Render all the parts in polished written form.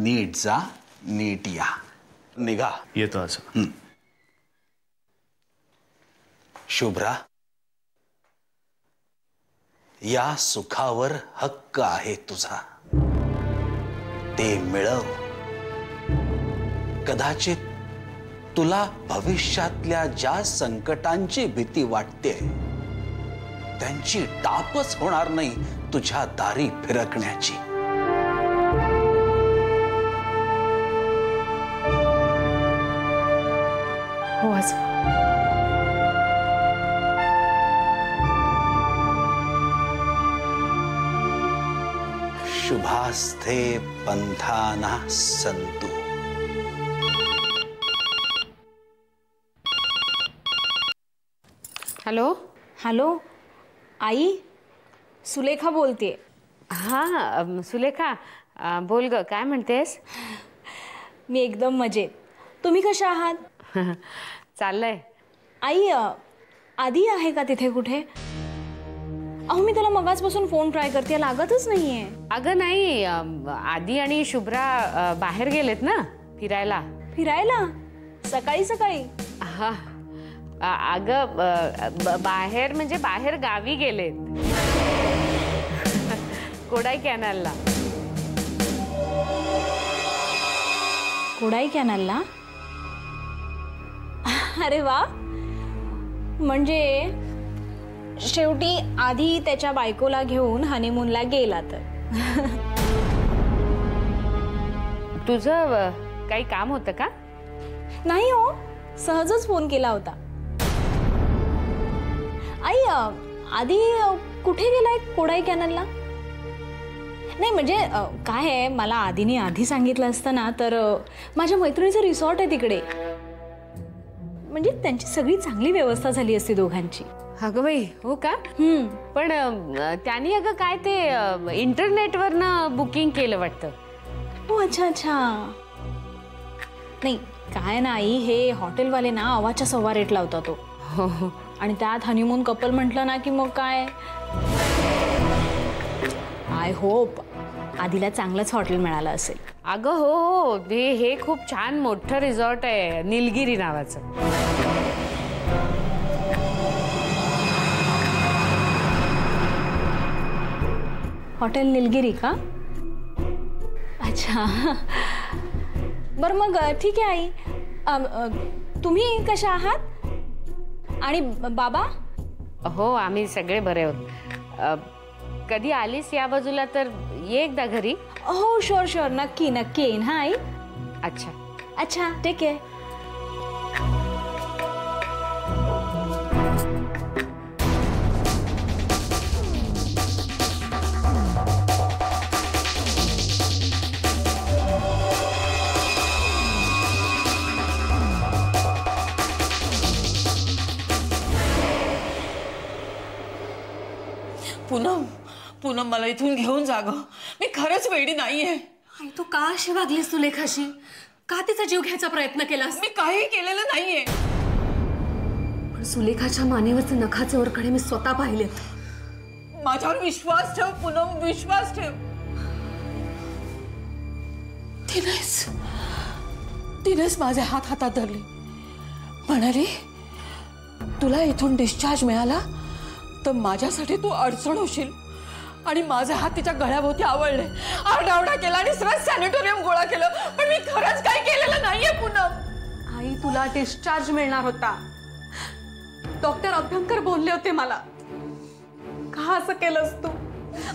नीट जा, नीट या. निघा. येतो असं. शुभ्रा, या सुखावर हक्क आहे तुझा. ते मिळव. कदाचित तुला भविष्यातल्या ज्या संकटांची भीती वाटते त्यांची टापच होणार नाही तुझ्या दारी फिरकण्याची. हो आजोबा. शुभास्ते पंथाना संतु. हॅलो. हॅलो आई, सुलेखा बोलतेय. हां सुलेखा, बोल ग, काय म्हणतेस? मी एकदम मजेत. तुम्ही कशा आहात? चाललंय. आई, आधी आहे का तिथे कुठे? अहो मी त्याला मगाचपासून फोन ट्राय करते, लागतच नाहीये. अगं नाही, आदी आणि शुभ्रा बाहेर गेलेत ना फिरायला. फिरायला? सकाळी सकाळी? हा अगं बाहेर म्हणजे बाहेर गावी गेलेत. कोडाई कॅनलला. कोडाई कॅनलला? अरे वा. म्हणजे शेवटी आधी त्याच्या बायकोला घेऊन हनीमूनला गेला तर. तुझं काही काम होतं का? नाही हो, सहजच फोन केला होता. आई, आधी कुठे गेलाय कोडाई कॅनलला? नाही म्हणजे काय आहे, मला आधीने आधी सांगितलं असतं ना तर माझ्या मैत्रिणीचं रिसॉर्ट आहे तिकडे. म्हणजे त्यांची सगळी चांगली व्यवस्था झाली असती दोघांची. अगं बाई, हो का? पण त्यांनी अगं काय ते इंटरनेटवरनं बुकिंग केलं वाटतं. हो अच्छा अच्छा. नाही काय ना आई, हे हॉटेलवाले ना आवाच्या सव्वा रेट लावता तो. आणि त्यात हनीमून कपल म्हटलं ना की मग काय. आय होप आधीला चांगलंच हॉटेल मिळालं असेल. अगं हो हो, हे खूप छान मोठं रिसॉर्ट आहे, निलगिरी नावाचं. हॉटेल निलगिरी का? अच्छा. बरं मग ठीक आहे आई. तुम्ही कशा आहात? आणि बाबा? हो आम्ही सगळे बरे आहोत. कधी आलीस या बाजूला तर ये एकदा घरी. हो शुअर शुअर, नक्की नक्की येईन. हा आई. अच्छा अच्छा ठीक आहे. पूनम, पूनम मला इथून घेऊन जा गं. मी खरंच वेडी नाहीये. आई तू का अशी वागलीस सुलेखाशी? का तिचा जीव घ्यायचा प्रयत्न केलास? मी काही केलेलं नाहीये. पण सुलेखाच्या मानेवरचे नखाचे ओरखडे मी स्वतः पाहिलेत. माझ्यावर विश्वास ठेव पूनम, विश्वास ठेव. तिनेच माझे हात हातात धरले. म्हणाली तुला इथून डिस्चार्ज मिळाला तर माझ्यासाठी तू अडचण होशील. आणि माझे हात तिच्या गळ्याभोवती आवळले, आरडाओरडा केला आणि सरळ सॅनिटोरियम गोळा केलं. पण मी खरंच काही केलेलं नाहीये पूनम. आई तुला डिस्चार्ज मिळणार होता. डॉक्टर अभ्यंकर बोलले होते मला. का असं केलंस तू?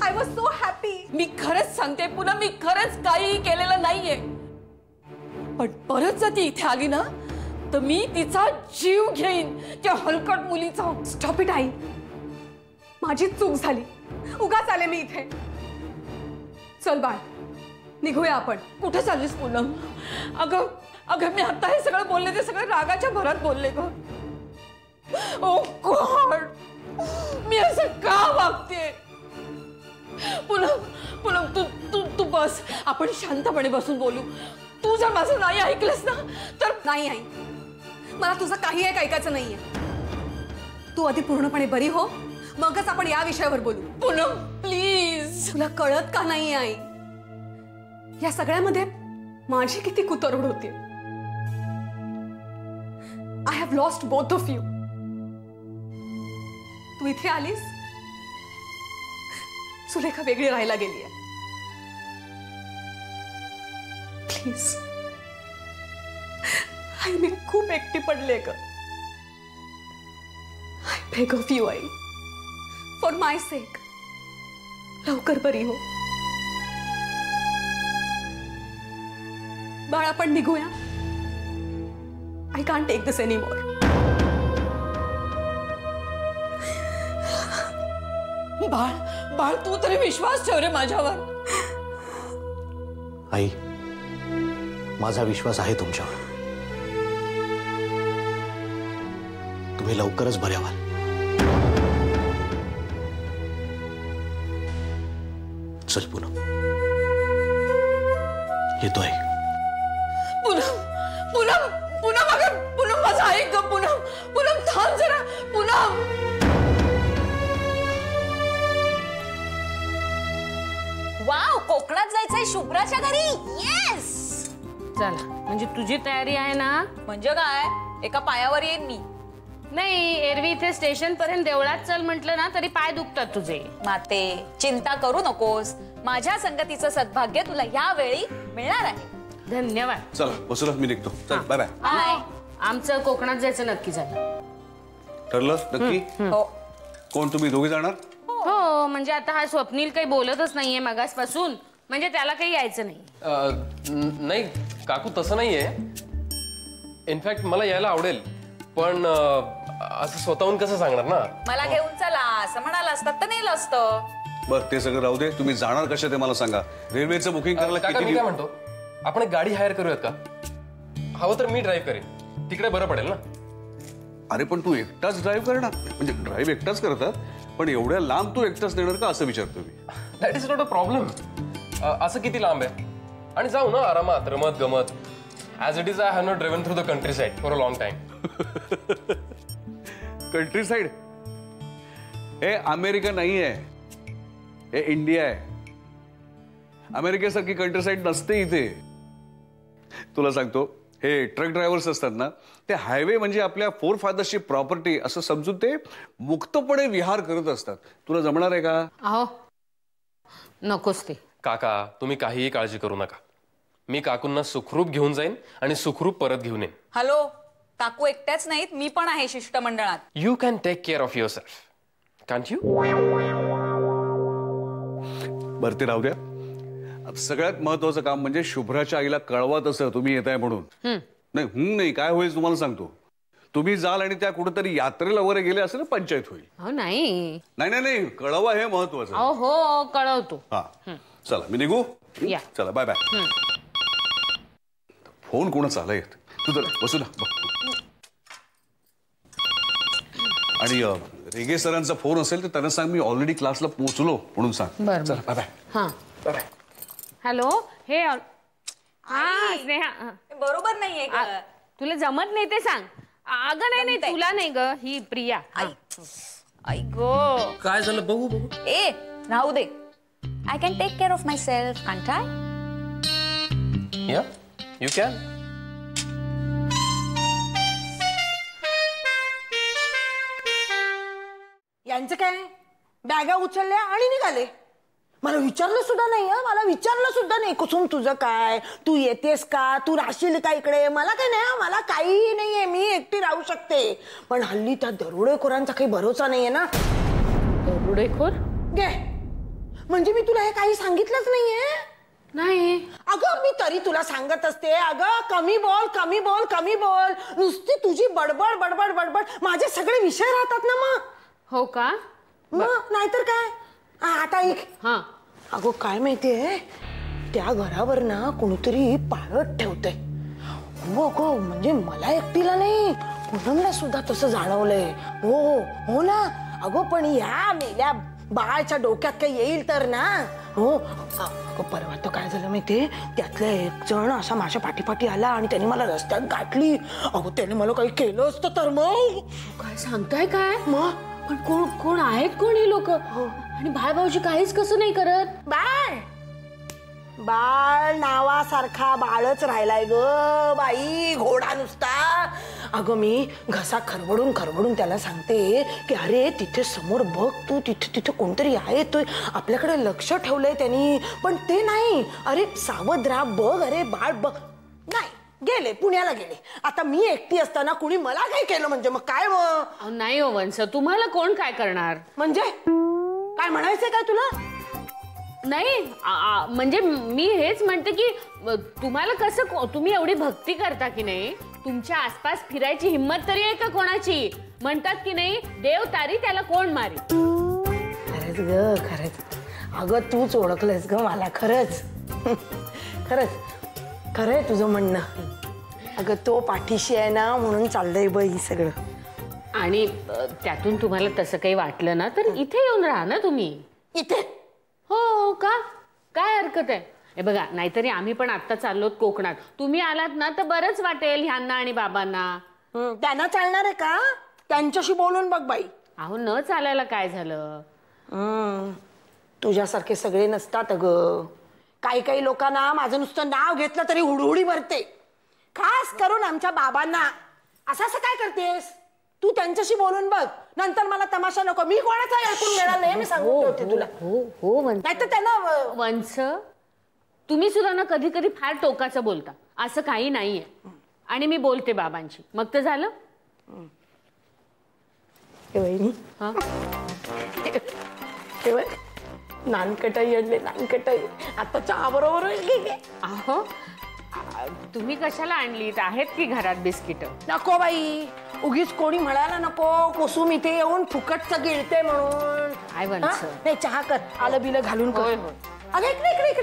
I was so happy. मी खरंच सांगते पूनम, मी खरंच काही केलेलं नाहीये. पण परत जर ती इथे आली ना तर मी तिचा जीव घेईन, त्या हलकट मुलीचा. स्टॉप इट आई, माझी चूक झाली. उगाच आले मी इथे. चल बाळ, निघूया आपण. कुठे चाललीस पूनम? अगं अगं मी आता हे सगळं बोलले ते सगळं रागाच्या भरात बोलले ग. ओ गॉड, मी असं का वागते? पूनम पूनम तू तू तू बस, आपण शांतपणे बसून बोलू. तू जर माझं नाही ऐकलंस ना तर. नाही आई, मला तुझं काही एक ऐकायचं नाहीये. तू आधी पूर्णपणे बरी हो, मगच आपण या विषयावर बोलू. पूनम प्लीज. तुला कळत का नाही आई? या सगळ्यामध्ये माझी किती कुतरवड होती. I have lost both of you. तू इथे आलीस, सुलेखा वेगळी राहायला गेली आहे. प्लीज, आई मी खूप एकटी पडले ग. आय बेग ऑफ यू आई, फॉर माय सेक, लवकर बरी हो. बाळा आपण निघूया. I can't take this anymore. बाळ बाळ तू तरी विश्वास ठेव रे माझ्यावर. आई, माझा विश्वास आहे तुमच्यावर. तुम्ही लवकरच बऱ्या व्हाल. चल पूनम, येतोय. पूनम पूनम पूनम अगं पूनम माझं ऐक ग. पूनम पूनम थांब जरा. पूनम वाव, कोकणात जायचंय शुभ्राच्या घरी. येस. चला, म्हणजे तुझी तयारी आहे ना? म्हणजे काय, एका पायावर येईन मी. नाही, एरवी इथे स्टेशन पर्यंत देवळात चल म्हटलं ना तरी पाय दुखतात तुझे. माते, चिंता करू नकोस. माझ्या संगतीचं सद्भाग्य तुला यावेळी मिळणार आहे. धन्यवाद. चला बसूला, मी निघतो. चल बाय बाय. हाय. आमचं कोकणात जायचं नक्की झालं. ठरलं नक्की? हो. कोण तुम्ही दोघे जाणार? हो, म्हणजे आता हा स्वप्नील काही बोलतच नाहीये मगासपासून, म्हणजे त्याला काही यायचं नाही. नाही काकू, तसं नाहीये. इनफॅक्ट मला यायला आवडेल, पण असं स्वतःहून कसं सांगणार ना. मला घेऊन चला असं म्हणाला असतात तर नेलं असतं. बरं ते सगळं राहू दे. तुम्ही जाणार कशा ते मला सांगा. रेल्वेचं बुकिंग करायला काका, मी किती काय म्हणतो, आपण एक गाडी हायर करूयात का? हवं तर मी ड्राईव्ह करेन, तिकडे बरं पडेल ना. अरे पण तू एकटाच ड्राईव्ह करणार? म्हणजे ड्राईव्ह एकटाच करतात, पण एवढ्या लांब तू एकटाच नेणार का असं विचारतो मी. That is not a problem. असं किती लांब आहे, आणि जाऊ ना आरामात, रमत गमत. As it is I have not driven through the country side for a long time. Country side? हे अमेरिका नाही आहे, हे इंडिया आहे. अमेरिकेसारखी कंट्री साइड नसते इथे. तुला सांगतो, हे ट्रक ड्रायव्हर्स असतात ना, ते हायवे म्हणजे आपल्या फोर फादर्सची प्रॉपर्टी असं समजून ते मुक्तपणे विहार करत असतात. तुला जमणार आहे का? अहो नकोच ते. काका, तुम्ही काहीही काळजी करू नका. मी काकूंना सुखरूप घेऊन जाईन आणि सुखरूप परत घेऊन येईन. हॅलो, काकू एकट्याच नाहीत, मी पण आहे शिष्टमंडळात. You can take care of yourself, can't you? बरं ते राहू द्या. सगळ्यात महत्वाचं काम म्हणजे शुभ्राच्या आईला कळवा तसं तुम्ही येत आहे म्हणून. नाही काय होईल तुम्हाला सांगतो. तुम्ही जाल आणि त्या कुठेतरी यात्रेला वगैरे गेले असेल, पंचायत होईल. हो नाही नाही कळवा हे महत्वाचं. अहो हो, कळवतो. हा चला मी निघू. या. चला बाय बाय. फोन कोणाचा आलाय? तू चला बसू ना. आणि रेगे सरांचा फोन असेल तर त्यांना सांग मी ऑलरेडी क्लासला पोहोचलो म्हणून सांग. बरं. चला बाय बाय. हा बाय बाय. हॅलो, हे हा स्नेहा. बरोबर नाहीये का? तुला जमत नाही ते सांग. अगं नाही तुला नाही ग, ही प्रिया. आई गो, काय झालं बघू बघू. ए राहू दे. I can take care of myself, can't I? Yeah, you can. यांचं काय, बॅगा उचलल्या आणि निघाले. मला विचारलं सुद्धा नाही. मला विचारलं सुद्धा नाही, कुसुम तुझं काय, तू येतेस का, तू राहशील का इकडे. मला काय नाही, मला काहीही नाहीये, मी एकटी राहू शकते. पण हल्ली त्या दरोडेखोरांचा काही भरोसा नाहीये ना. दरोडेखोर? गे म्हणजे मी तुला हे काही सांगितलंच नाहीये. नाही अगं मी तरी तुला सांगत असते, अगं कमी बोल कमी बोल कमी बोल. नुसती तुझी बडबड बडबड बडबड, माझे सगळे विषय राहतात ना मग. हो का? मग नाहीतर काय. आता ऐक. हा. अगो काय माहितीये, त्या घरावर ना कोणीतरी पाळत ठेवतंय. हो अगो, म्हणजे मला एकटीला नाही, पूनमला सुद्धा तसं जाणवलंय. हो हो ना. अगो पण या मेल्या बाळाच्या डोक्यात काही येईल तर ना. हो अगो परवा तर काय झालं माहितीये, त्यातला एक जण असा माझ्या पाठीपाठी आला आणि त्याने मला रस्त्यात गाठली. अगो त्याने मला काही केलं असतं तर मग. काय सांगताय काय? मग पण कोण कोण आहेत, कोण ही लोक? आणि भाई भाऊजी काहीच कसं नाही करत? बाय बाळ नावासारखा बाळच राहिलाय ग बाई, घोडा नुसता. अगं मी घसा खरबडून त्याला सांगते की अरे तिथे समोर बघ तू, तिथे कोणतरी आहे, तो आपल्याकडे लक्ष ठेवलंय त्यांनी, पण ते नाही. अरे सावध राहा, बघ, अरे बाळ बघ. नाही, गेले पुण्याला गेले. आता मी एकटी असताना कुणी मला काय केलं म्हणजे मग काय? मग नाही हो वंश, तुम्हाला कोण काय करणार? म्हणजे काय म्हणायचंय काय तुला? नाही म्हणजे मी हेच म्हणते की तुम्हाला कसं, तुम्ही एवढी भक्ती करता की नाही, तुमच्या आसपास फिरायची हिम्मत तरी आहे का कोणाची? म्हणतात की नाही, देव तारी त्याला कोण मारी. खरंच ग, खरंच. अगं तूच ओळखलंस ग मला, खरंच खरंय तुझं म्हणणं. अगं तो पाठीशी आहे ना म्हणून चाललंय बाई सगळं. आणि त्यातून तुम्हाला तसं काही वाटलं ना तर इथे येऊन राहा ना तुम्ही. इथे? हो का, काय हरकत आहे? हे बघा, नाहीतरी आम्ही पण आता चाललो कोकणात, तुम्ही आलात ना तर बरंच वाटेल ह्यांना आणि बाबांना. त्यांना चालणार आहे का? त्यांच्याशी बोलून बघ बाई. अहो न चालायला काय झालं? तुझ्यासारखे सगळे नसतात अगं. काही लोकांना माझं नुसतं नाव घेतलं तरी हुडहुडी भरते, खास करून आमच्या बाबांना. असं काय करतेस तू? त्यांच्याशी बोलून बघ, नंतर मला तमाशा नको. मी कोणाचा ऐकून घेणार नाही, मी सांगून ठेवते तुला. हो नाही तर त्यांना वंश, तुम्ही सुद्धा ना कधी कधी फार टोकाचं बोलता. असं काही नाहीये. आणि मी बोलते बाबांशी, मग तर झालं. वहिनी नानकटाई आणले, नानकटाई आता चहा बरोबर. अहो तुम्ही कशाला आणलीत? आहेत की घरात बिस्किट? नको बाई, उगीच कोणी म्हणायला नको कुसुम इथे येऊन फुकटचं गिळते म्हणून. काय वंश? नाही चहा कर, आलं बिलं घालून कर. अगं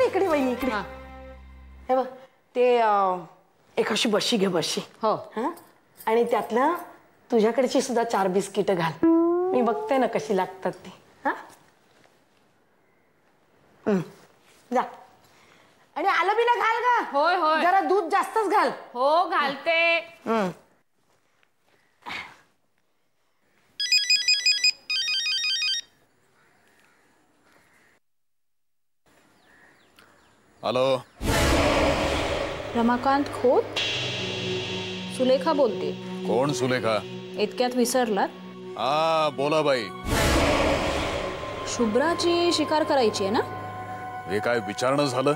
इकडे वहिनी, इकडे. हे बघ ते एक अशी बशी घे, बशी. हो. आणि त्यातलं तुझ्याकडची सुद्धा 4 बिस्किट घाल. मी बघते ना कशी लागतात ती. जा. आणि आलं बिलं घाल का? होय होय. जरा दूध जास्तच घाल. हो घालते. हॅलो, रमाकांत खोत, सुलेखा बोलते. कोण सुलेखा? इतक्यात विसरलात? हा बोला बाई. शुभ्राची शिकार करायची आहे ना? हे काय विचारणं झालं?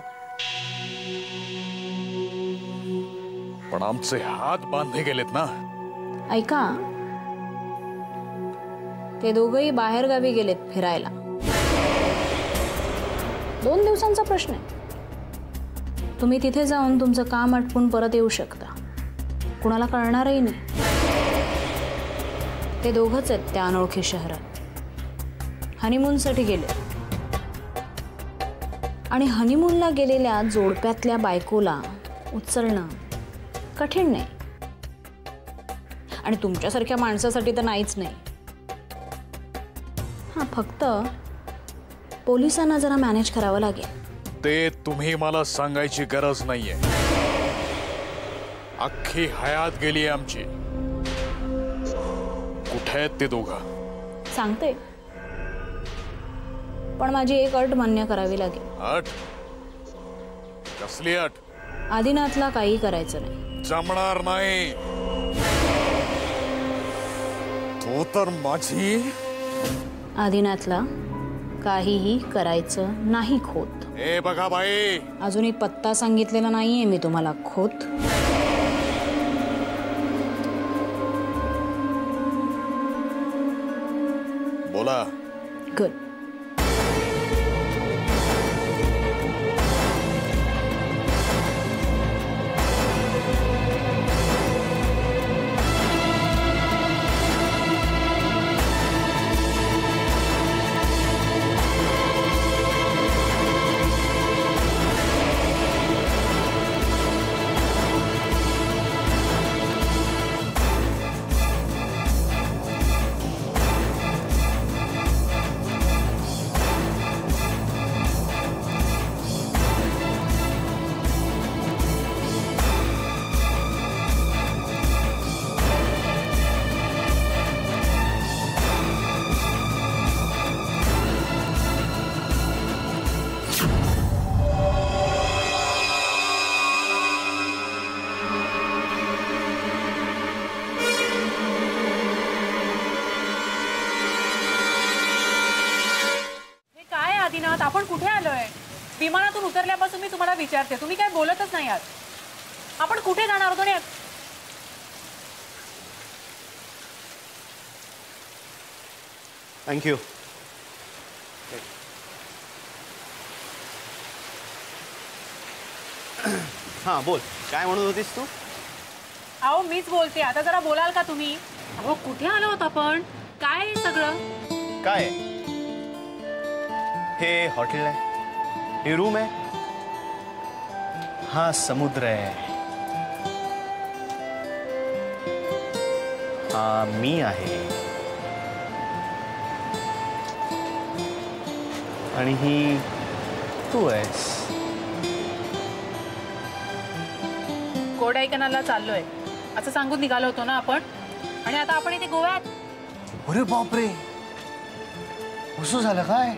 पण आमचे हात बांधले गेलेत ना. ऐका, ते दोघंही बाहेर गावी गेलेत फिरायला. 2 दिवसांचा प्रश्न आहे. तुम्ही तिथे जाऊन तुमचं काम आटपून परत येऊ शकता, कुणाला कळणारही नाही. ते दोघंच आहेत त्या अनोळखी शहरात. हनीमूनसाठी गेले. आणि हनीमूनला गेलेल्या जोडप्यातल्या बायकोला उचलणं कठीण नाही. आणि तुमच्यासारख्या माणसासाठी तर नाहीच नाही. हां, फक्त पोलिसांना जरा मॅनेज करावं लागेल. ते तुम्ही मला सांगायची गरज नाहीये. अख्खी हयात गेली आमची. कुठे आहेत ते दोघं? सांगते, पण माझी एक अट मान्य करावी लागेल. अट? कसली अट? आदिनाथला काही करायचं नाही. जमणार नाही. तो तर माझी. आदिनाथला काहीही करायचं नाही खोत. ए बघा बाई, अजूनही पत्ता सांगितलेला नाहीये मी तुम्हाला खोत. बोला. गुड. विमानातून उतरल्यापासून मी तुम्हाला विचारते, तुम्ही काय बोलतच नाही आहात. आपण कुठे जाणार होतो? आणि थँक्यू. हां बोल, काय म्हणत होतीस तू? अहो मीच बोलते, आता जरा बोलाल का तुम्ही? अहो कुठे आलो होतो आपण? काय आहे सगळं? काय हे हॉटेल आहे, हे रूम आहे, हा समुद्र आहे, हा मी आहे, आणि ही तू आहेस. कोडाईकनालला चाललोय असं सांगून निघालो होतो ना आपण, आणि आता आपण इथे गोव्यात. अरे बापरे, असं झालं काय?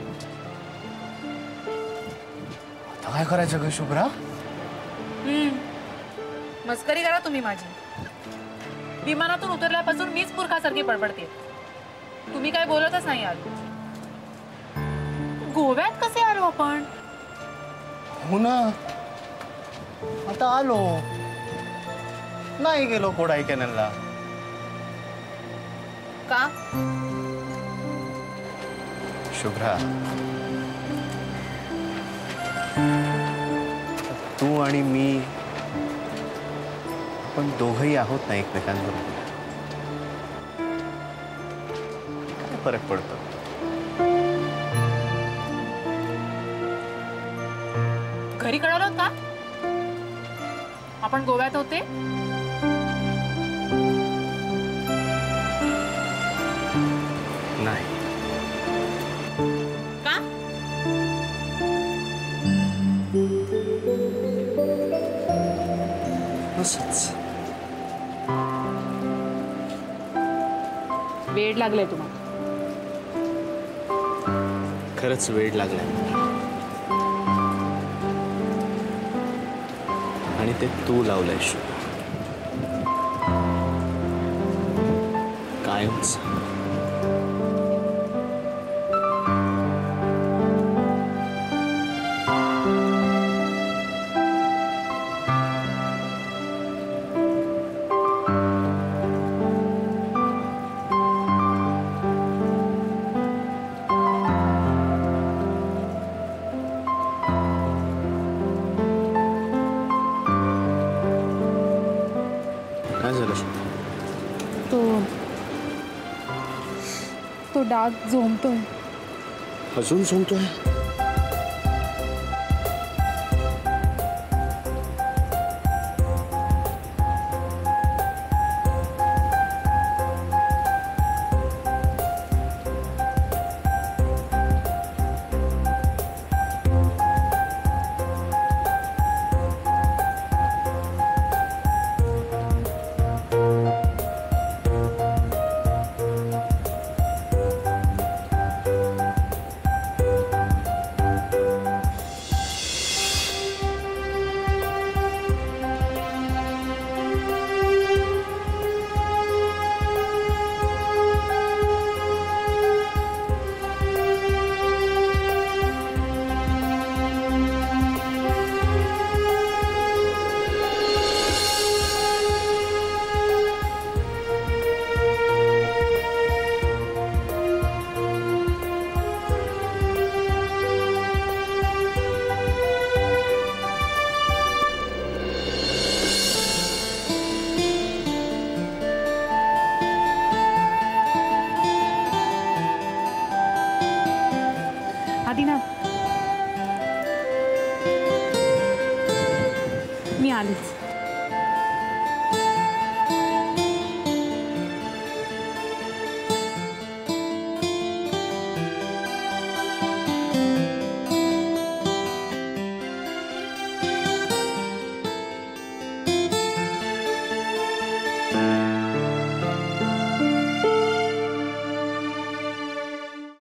आता काय करायचं ग शुभ्रा? मस्करी करा तुम्ही माझी. विमानातून उतरल्यापासून मीच मूर्खासारखी बडबडते, तुम्ही काय बोलतच नाही आहात. गोव्यात कसे आलो आपण? हो ना, आता आलो, नाही गेलो कोडाईकनालला. का? शुभ्रा, तू आणि मी, आपण दोघंही आहोत ना एकमेकांबरोबर. काय फरक पडतो? घरी कळवलं का आपण गोव्यात होते? नाही. का? असंच. वेड लागलाय तुम्हाला. खरंच वेड लागलाय, आणि ते तू लावलंय शुभ, कायमच. काय झालं शुभ? तो डाग झोंबतोय. अजून झोमतोय? आदिनाथ, मी आलीच.